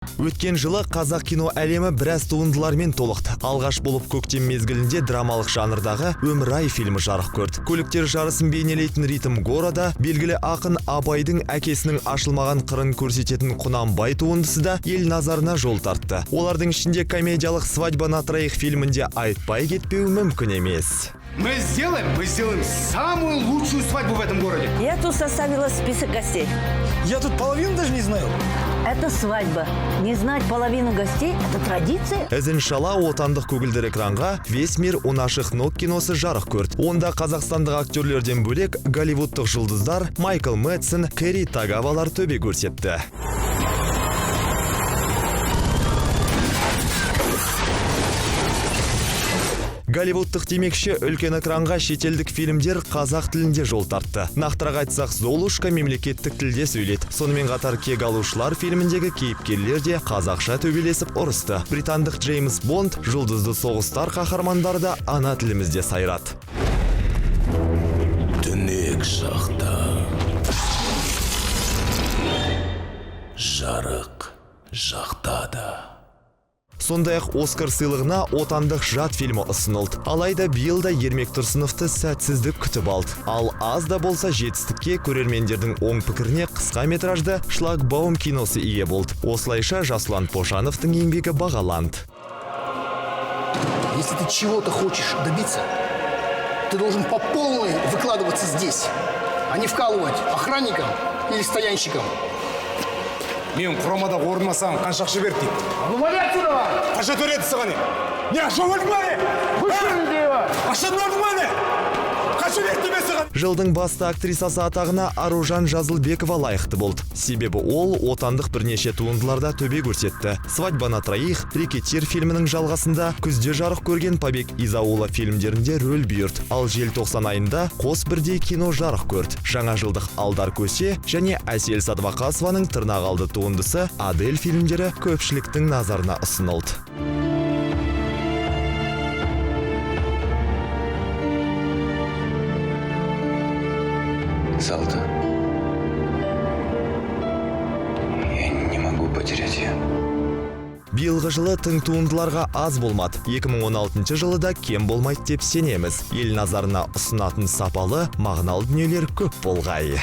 Өткен жылы қазақ кино әлемі біраз туындылармен толықты. Алғаш болып көктем мезгілінде драмалық жанрдағы «Өмір-ай» фильмі жарық көрді. Көліктер жарысын бейнелейтін «Ритм города», белгілі ақын Абайдың әкесінің ашылмаған қырын көрсететін Құнанбай туындысы да ел назарына жол тартты. Олардың ішінде комедиялық «Свадьба на троих» фильмінде айтпай кетпеу мүмкін емес. Мы сделаем самую лучшую свадьбу в этом городе. Я тут составила список гостей. Я тут половину даже не знаю. Это свадьба. Не знать половину гостей – это традиция. Ізіншала отандық көгілдір экранға «Весь мир у наших ног» киносы жарық көрді. Онда қазақстандық актерлерден бөлек голливудтық жұлдыздар Майкл Мэтсон, Кэрри Тагавалар төбе көрсетті. Голливудтық демекші үлкен экранға шетелдік фильмдер қазақ тілінде жол тартты. Нақтырақ айтсақ, Золушка мемлекеттік тілде сөйледі. Сонымен қатар Кек алушылар фильміндегі кейіпкерлер де қазақша төбелесіп ұрысты. Британдық Джеймс Бонд жұлдызды соғыстар қаһармандары да ана тілімізде сайрады. Түнек шақта жарық жақтады. Сондай-ақ Оскар сыйлығына отандық жат фильмі ұсынылды. Алайда биыл да Ермек Тұрсыновты сәтсіздік күтіп алды. Ал аз да болса жетістікке көрермендердің оң пікіріне қысқа метражды «Шлагбаум» киносы ие болды. Осылайша Жасұлан Пошановтың еңбегі бағаланды. Если ты чего-то хочешь добиться, ты должен по полной выкладываться здесь, а не вкалывать охранникам или стоянщикам. Мен құрамада орнасам қанша ақша берді дейді. Ну, вали отсюда! Қанша төледі саған? Не ақша берді ме? Ақша берді ме? Қанша берді ме саған? Жылдың басты актрисасы атағына Аружан Жазылбекова лайықты болды. Себебі ол отандық бірнеше туындыларда төбе көрсетті. «Свадьба на троих», «Рекетир» фильмінің жалғасында, күзде жарық көрген «Побег из аула» фильмдерінде рөл бұйырды. Ал желтоқсан айында «Қос бірдей» кино жарық көрді. Жаңа жылдық «Алдар көсе» және Әсел Садвақасованың «Тырнақалды» туындысы «Адель» фильмдері көпшіліктің назарына ұсынылды. Залта. Я не могу потерять ее. Биылғы жылы тың туындыларға аз болмады. 2016 жылы да кем болмайды деп сенеміз. Ел назарына ұсынатын сапалы, мағыналы дүниелер көп болғай.